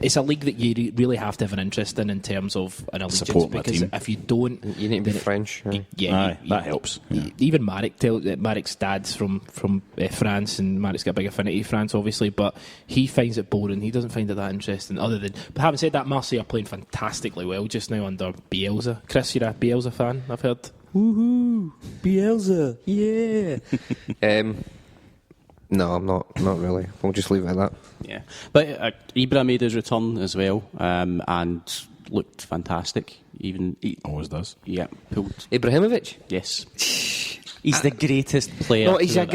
it's a league that you really have to have an interest in terms of an allegiance. Support because if you don't, you need to be French. That helps. Even Marek's dad's from France, and Marek's got a big affinity for France, obviously, but he finds it boring. He doesn't find it that interesting. But having said that, Marseille are playing fantastically well just now under Bielsa. Chris, you're a Bielsa fan, I've heard. Woohoo! Bielsa, yeah. No, I'm not really. We'll just leave it at that. Yeah, but Ibra made his return as well, and looked fantastic. Always does. Yeah, pulled. Ibrahimovic. Yes, he's the greatest player. No, he's a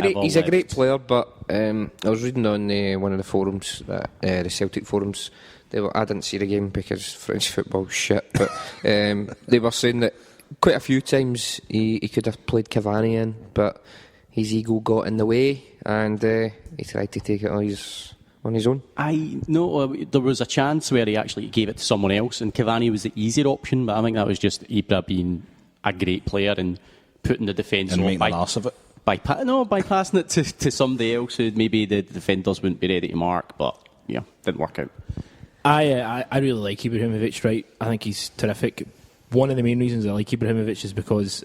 great player. But I was reading on one of the forums, the Celtic forums. I didn't see the game because French football's shit. But they were saying that quite a few times he could have played Cavani in, but his ego got in the way, and he tried to take it on his own. I know there was a chance where he actually gave it to someone else, and Cavani was the easier option, but I think that was just Ibra being a great player and putting the defence and making an arse of it. By passing it to somebody else who maybe the defenders wouldn't be ready to mark, but yeah, didn't work out. I really like Ibrahimovic, right? I think he's terrific. One of the main reasons I like Ibrahimovic is because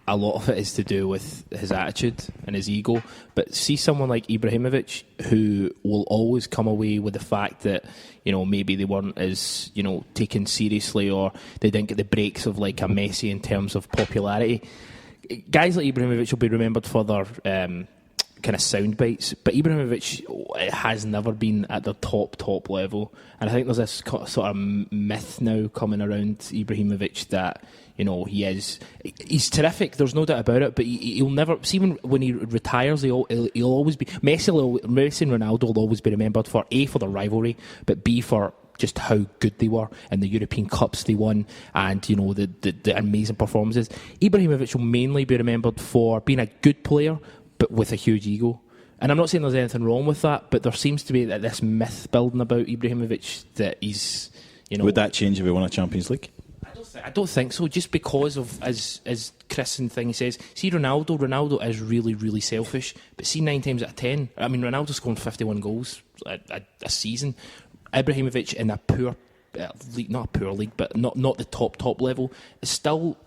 a lot of it is to do with his attitude and his ego. But see someone like Ibrahimovic who will always come away with the fact that, maybe they weren't as, taken seriously, or they didn't get the breaks of like a Messi in terms of popularity. Guys like Ibrahimovic will be remembered for their kind of sound bites, but Ibrahimovic has never been at the top level. And I think there's this sort of myth now coming around Ibrahimovic that, he's terrific, there's no doubt about it, but he'll never, see when he retires, he'll always be, Messi and Ronaldo will always be remembered for A, for the rivalry, but B, for just how good they were in the European Cups they won, and the amazing performances. Ibrahimovic will mainly be remembered for being a good player but with a huge ego. And I'm not saying there's anything wrong with that, but there seems to be this myth building about Ibrahimovic that he's, Would that change if we won a Champions League? I don't think so, just because of, as Chris and Thingy says, see Ronaldo is really, really selfish, but see 9 times out of 10, I mean, Ronaldo's scoring 51 goals a season. Ibrahimovic in a poor league, not a poor league, but not the top level, is still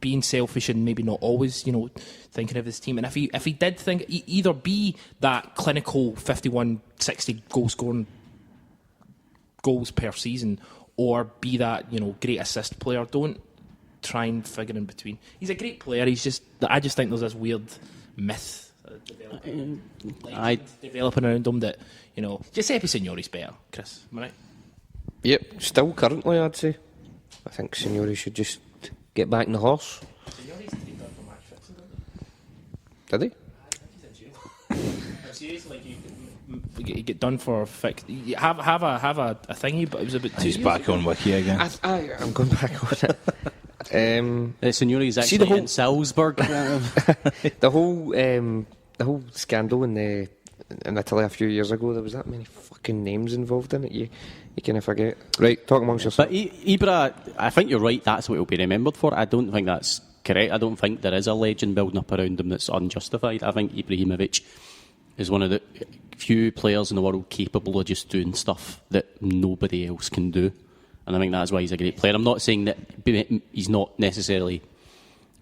being selfish and maybe not always, thinking of his team. And if he did think, either be that clinical 51, 60 goal-scoring goals per season, or be that, great assist player. Don't try and figure in between. He's a great player. I just think there's this weird myth developing around him that, Giuseppe Signori's better, Chris. Am I right? Yep, still currently, I'd say. I think Signori should just get back in the horse. Signori's done for match fixing, did he? I think he's in jail. Seriously, you get done for fix. You have a thingy, but it was about 2 He's years back ago. on Wiki again. I'm going back on it. Signori's actually in Salzburg. The whole scandal in Italy a few years ago, there was that many fucking names involved in it. You kind of forget. Right, talk amongst yourselves. But Ibra, I think you're right. That's what he'll be remembered for. I don't think that's correct. I don't think there is a legend building up around him that's unjustified. I think Ibrahimovic is one of the few players in the world capable of just doing stuff that nobody else can do. And I think that's why he's a great player. I'm not saying that he's not necessarily...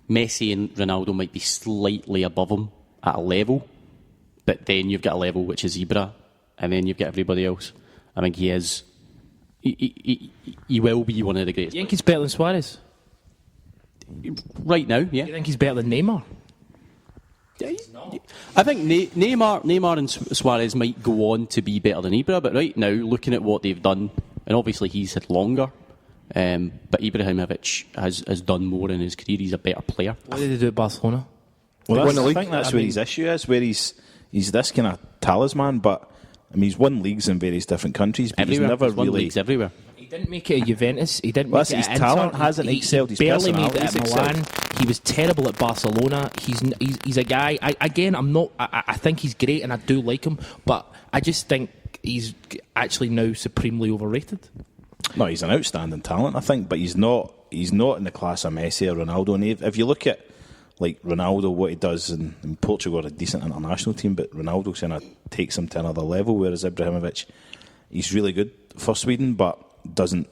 Messi and Ronaldo might be slightly above him at a level, but then you've got a level which is Ibra, and then you've got everybody else. I think he is... He will be one of the greatest. You think he's better than Suarez? Right now, yeah. You think he's better than Neymar? I think Neymar and Suarez might go on to be better than Ibra, but right now, looking at what they've done, and obviously he's had longer, but Ibrahimovic has done more in his career. He's a better player. What did they do at Barcelona? Well, I think that's where his issue is, where he's this kind of talisman, but I mean, he's won leagues in various different countries, but everywhere. he's never won really... leagues everywhere. He didn't make it at Juventus. He didn't make it his at talent Inter. hasn't excelled. His He barely made it personality's at Milan. excelled. He was terrible at Barcelona. He's a guy. I think he's great, and I do like him. But I just think he's actually now supremely overrated. No, he's an outstanding talent, I think, but he's not in the class of Messi or Ronaldo. And if you look at like Ronaldo, what he does in Portugal, are a decent international team, but Ronaldo kind of takes him to another level, whereas Ibrahimovic, he's really good for Sweden, but doesn't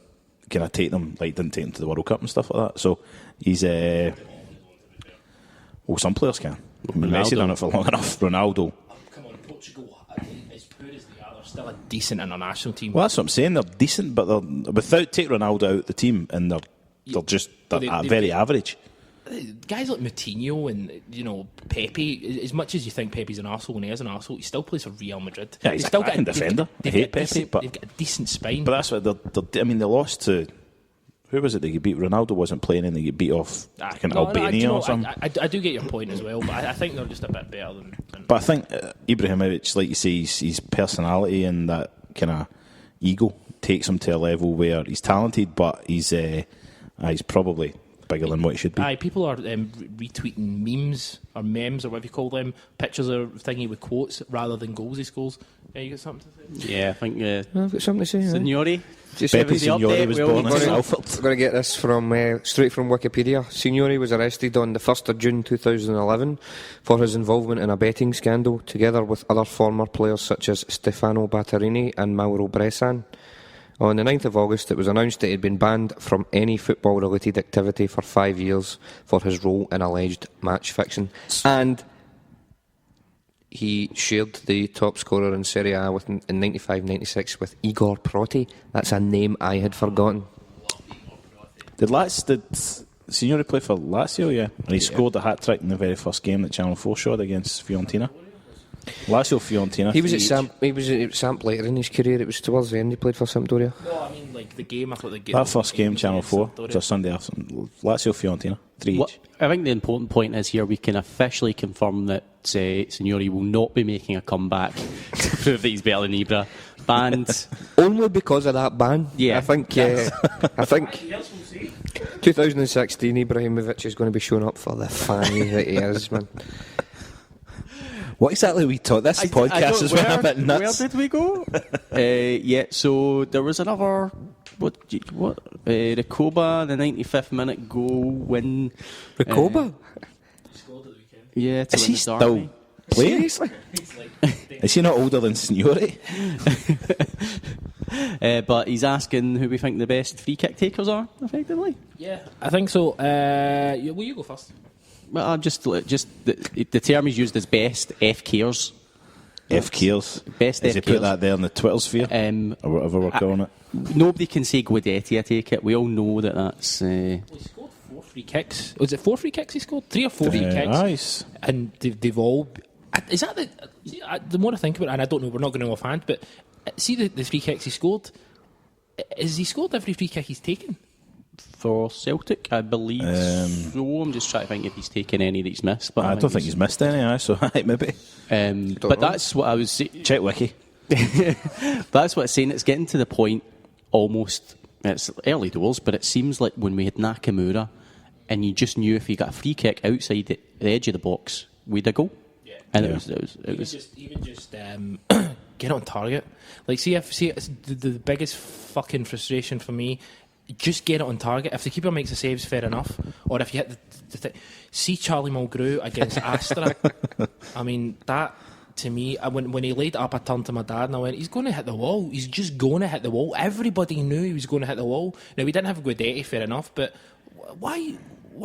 kind of take them, like didn't take them to the World Cup and stuff like that. So he's well, some players can. I mean, Messi done it for long enough. Ronaldo. Come on, Portugal, as poor as they are, they're still a decent international team. Well, that's what I'm saying. They're decent, but they're without take Ronaldo out the team, and they're just very average. Guys like Moutinho and Pepe, as much as you think Pepe's an arsehole and he is an arsehole, he still plays for Real Madrid. Yeah, he's a cracking defender. I hate Pepe, but they've got a decent spine. But that's what they lost to. Who was it they beat? Ronaldo wasn't playing and they get beat off Albania or something. I do get your point as well, but I think they're just a bit better than but I think Ibrahimovic, like you say, his personality and that kind of ego takes him to a level where he's talented, but he's probably bigger than what he should be. People are retweeting memes or whatever you call them, pictures of thingy with quotes rather than goals he scores. You got something to say? Yeah, I think I've got something to say. Signori. Pepe Signori was born in Salford. I'm going to get this straight from Wikipedia. Signori was arrested on the 1st of June 2011 for his involvement in a betting scandal, together with other former players such as Stefano Batterini and Mauro Bressan. On the 9th of August, it was announced that he had been banned from any football-related activity for 5 years for his role in alleged match fixing. And he shared the top scorer in Serie A in 95-96 with Igor Proti. That's a name I had forgotten. Did Signori play for Lazio? Yeah. And he scored a hat-trick in the very first game that Channel 4 showed against Fiorentina. Lazio, Fiorentina. He was at Samp later in his career. It was towards the end he played for Sampdoria. No, I mean like the game. I thought the game. That first game, Channel 4, was a Sunday afternoon. Lazio, Fiorentina, 3 each. I think the important point is here we can officially confirm that Signori will not be making a comeback to prove that he's better than Ibra. Banned only because of that ban. Yeah, I think 2016 Ibrahimovic is going to be showing up for the fanny that he is, man. What exactly we taught? This podcast is running a bit nuts. Where did we go? So there was another Recoba, the 95th minute goal win. Recoba? Yeah, is he still playing? Seriously? Is he not older than Signori? But he's asking who we think the best free kick takers are, effectively. Yeah, I think so. Will you go first? Well, I'm just the term is used as best FKers. FKers. Best Does he FKers. put that there in the Twitter sphere? Or whatever we're calling it? Nobody can say Guidetti, I take it. We all know that's... He scored 4 free kicks. Was it 4 free kicks he scored? 3 or 4 free kicks. Nice. And they've all... Is that the... The more I think about it, and I don't know, we're not going to offhand, but see the 3 kicks he scored? Has he scored every free kick he's taken? For Celtic, I believe so. I'm just trying to think if he's taken any that he's missed. But I don't think he's missed any, so maybe. But that's what I was saying. Check Wiki. That's what I'm saying. It's getting to the point almost, it's early doors, but it seems like when we had Nakamura and you just knew if he got a free kick outside the edge of the box, we'd a goal. Yeah. And it was even just get on target. Like, see the biggest fucking frustration for me. Just get it on target. If the keeper makes the saves, fair enough. Or if you hit the see Charlie Mulgrew against Astra. I mean, that to me, when he laid it up, I turned to my dad and I went, he's going to hit the wall. He's just going to hit the wall. Everybody knew he was going to hit the wall. Now, we didn't have Guidetti, fair enough, but why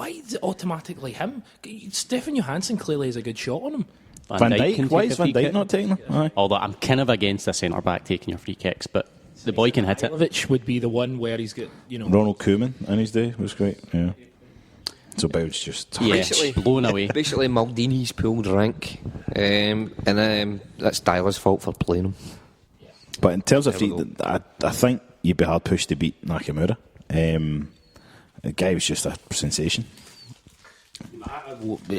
is it automatically him? Stefan Johansson clearly has a good shot on him. Van Dijk? Why is Van Dijk not taking them? Yeah. Although I'm kind of against a centre-back taking your free kicks, but the boy can hit it. Mihailovic would be the one where he's got, Ronald Koeman in his day was great, yeah. So Boud's just blown away. Basically, Maldini's pulled rank, and that's Deila's fault for playing him. But in terms of I think you'd be hard pushed to beat Nakamura. The guy was just a sensation.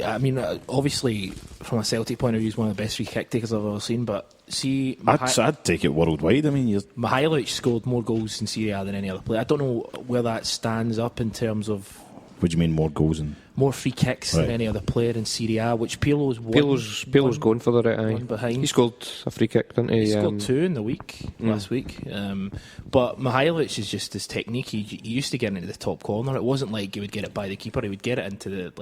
I mean, obviously, from a Celtic point of view, he's one of the best free kick takers I've ever seen. But see, I'd take it worldwide. I mean, Mihailovic scored more goals in Serie A than any other player. I don't know where that stands up in terms of. What do you mean, more goals and more free kicks than any other player in Serie A? Which Pirlo's going for the right behind. He scored a free kick, didn't he? He scored 2 in the week last week. But Mihailovic is just his technique. He used to get into the top corner. It wasn't like he would get it by the keeper. He would get it into the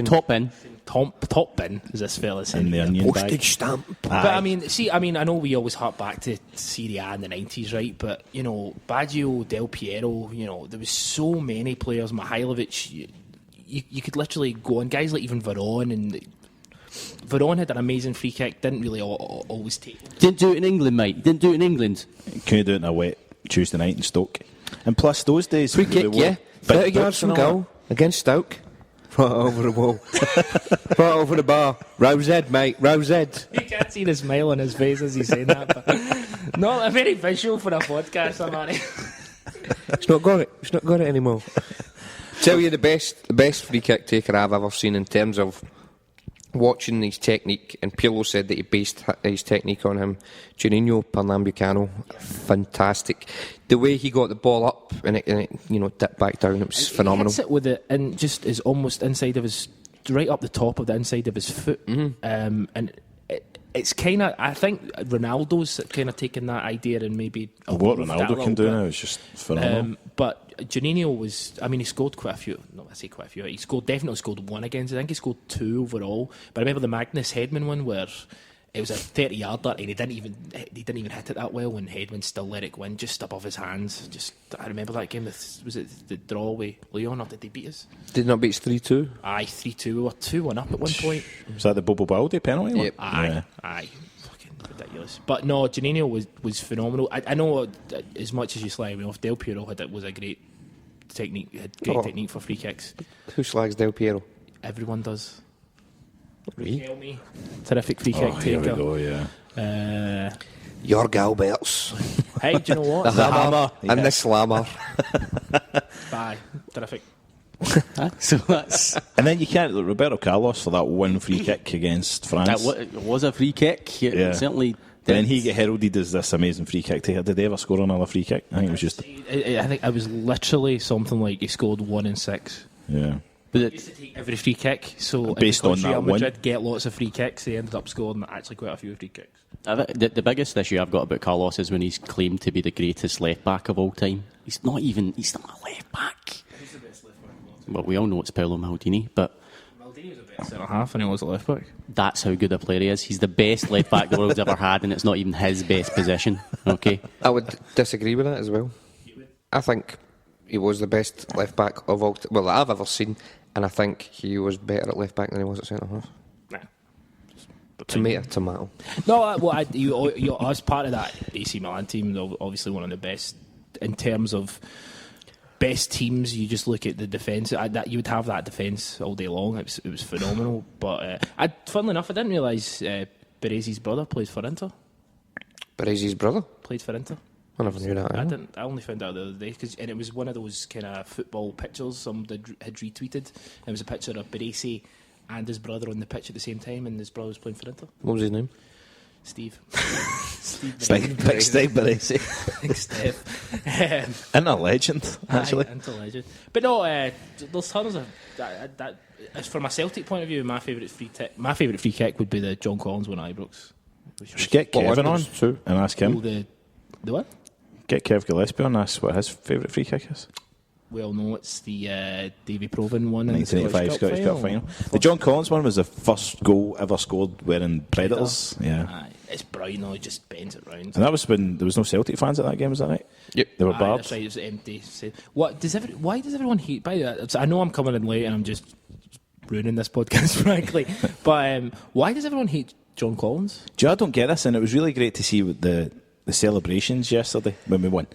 Top bin. Top bin, as this fella said. In the onion bag. Postage stamp. But I mean, I know we always hark back to Serie A in the 90s, right? But, you know, Baggio, Del Piero, you know, there was so many players, Mihailovic, you could literally go on, guys like even Veron, and Veron had an amazing free kick, didn't really always take. Didn't do it in England, mate. Didn't do it in England. Couldn't do it in a wet Tuesday night in Stoke. And plus, those days... Free kick, yeah. 30 yards from goal against Stoke. Right over the wall. Right over the bar. Rose Ed, mate. Rose Ed. You can't see the smile on his face as he's saying that. But not a very visual for a podcast, Sermanni. It's not got it. It's not got it anymore. Tell you the best free kick taker I've ever seen in terms of watching his technique, and Pirlo said that he based his technique on him. Juninho Pernambucano, fantastic. The way he got the ball up and it you know, dipped back down, it was phenomenal. He hits it with it, and just is almost inside of his, right up the top of the inside of his foot. And it's kind of, I think Ronaldo's kind of taken that idea and maybe what Ronaldo can do now is just phenomenal. But Juninho was, I mean, he scored quite a few. No, I say quite a few. He definitely scored one against. I think he scored 2 overall. But I remember the Magnus Hedman one where it was a 30-yarder and he didn't even hit it that well, and Hedman still let it go in just above his hands. I remember that game. Was it the draw with Leon, or did they beat us? Did not beat us 3-2? Aye, 3-2. We were 2-1 up at one point. Was that the Bobo Balde penalty? Yep. Aye. Fucking ridiculous. But no, Juninho was phenomenal. I know as much as you slag me off, Del Piero was a great technique. Had great technique for free kicks. Who slags Del Piero? Everyone does. Really? Tell me. Terrific free kick taker. Here we go, yeah. Your Galberts. Hey, do you know what? The hammer and the slammer. Bye. Terrific. So that's... And then you can't... Roberto Carlos for that one free kick against France. That was a free kick. It certainly... Then he get heralded as this amazing free kick taker. Did they ever score another free kick? I think it was just... I think it was literally something like he scored 1 in 6. Yeah. But it used to take every free kick, so based on that Real Madrid one, get lots of free kicks. They ended up scoring actually quite a few free kicks. The biggest issue I've got about Carlos is when he's claimed to be the greatest left back of all time. He's not a left back. Who's the best left back? Well, we all know it's Paolo Maldini, but Maldini was a better centre half and he was a left back. That's how good a player he is. He's the best left back the world's ever had, and it's not even his best position. Okay, I would disagree with that as well. I think he was the best left back of all that I've ever seen, and I think he was better at left back than he was at centre half. Nah. Tomato. No, well, you as part of that AC Milan team, obviously one of the best in terms of best teams. You just look at the defence. That you would have that defence all day long. It was phenomenal. But funnily enough, I didn't realise Berezi's brother plays for Inter. Berezi's brother played for Inter. I never knew that. I didn't. I only found out the other day, and it was one of those kind of football pictures somebody had retweeted. It was a picture of Berezi and his brother on the pitch at the same time, and his brother was playing for Inter. What was his name? Steve. Big Steve Berezi. Big Steve. And a legend, actually. And a legend. But no, there's tons of that. As from a Celtic point of view, my favourite free kick would be the John Collins one at Ibrox. We should get Kevin on too and ask him. The what? Get Kev Gillespie on, ask what his favourite free kick is. We all know it's the Davy Provan one in 1985 Scottish Cup final. The John Collins one was the first goal ever scored wearing Predators. Yeah. It's Brian though, he just bends it round. And that was when there was no Celtic fans at that game, was that right? Yep. They were barbed. That's right, it was empty. Why does everyone hate, by that? I know I'm coming in late and I'm just ruining this podcast, frankly, but why does everyone hate John Collins? I don't get this, and it was really great to see the celebrations yesterday when we won,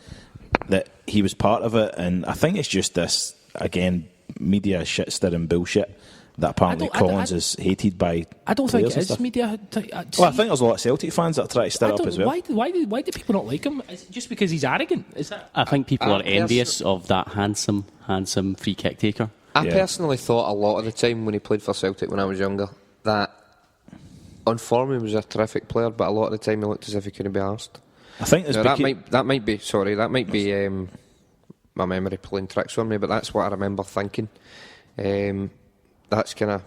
that he was part of it. And I think it's just this, again, media shit-stirring bullshit that apparently Collins is hated by. I don't think it is media. Well, I think there's a lot of Celtic fans that try to stir up as well. Why do people not like him? Is it just because he's arrogant? Is that? I think people are envious of that handsome free kick taker. I personally thought a lot of the time when he played for Celtic when I was younger that on form he was a terrific player, but a lot of the time he looked as if he couldn't be arsed. I think that might be my memory playing tricks on me, but that's what I remember thinking. That's kind of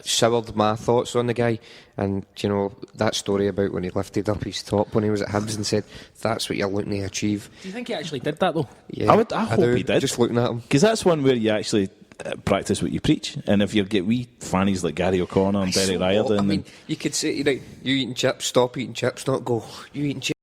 soured my thoughts on the guy. And you know that story about when he lifted up his top when he was at Hibs and said, "That's what you're looking to achieve." Do you think he actually did that though? Yeah, I hope he did. Just looking at him, because that's one where you actually, practice what you preach. And if you get wee fannies like Gary O'Connor and Derek Riordan, I mean, you could say, you eating chips, stop eating chips, not go, you eating chips.